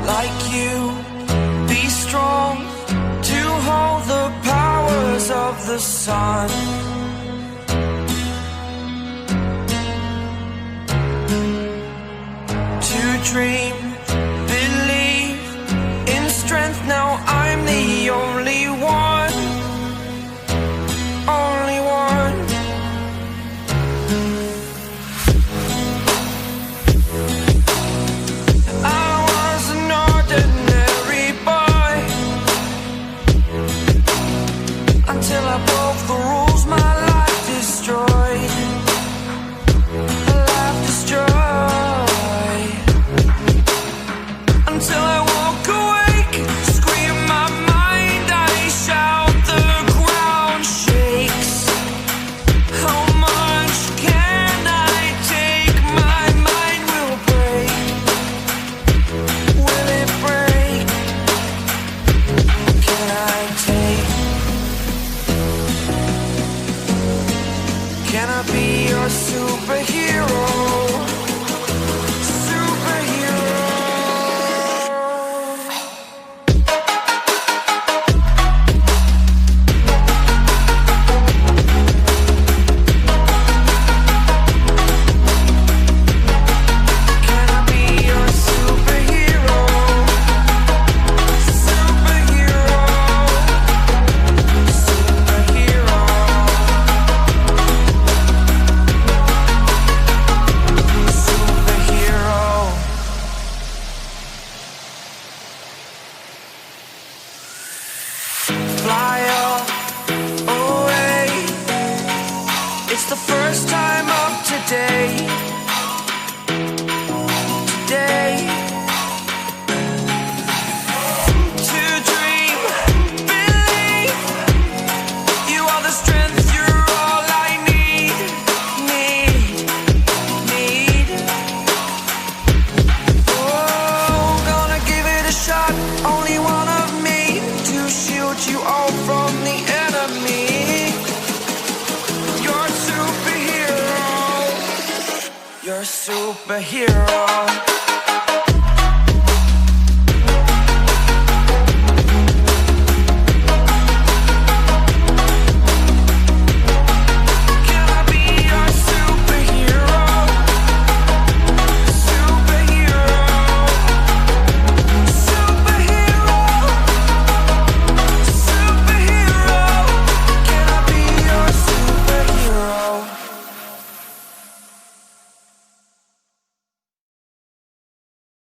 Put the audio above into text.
like you. Be strong to hold the powers of the sun. To dream, believe in strength. Now I'm the only one, only one. I was an ordinary boy until I broke the rules. My life destroyed, life destroyed. Until I walk awake, scream my mind, I shout, the ground shakes. How much can I take? My mind will break. Will it break? Can I take? Can I be your superhero? Fly away. It's the first time of today. Today. To dream, believe. You are the strength, you're all I need. Oh, gonna give it a shot. Only one of me to shield you all from the enemy. You're a superhero. You're a superhero.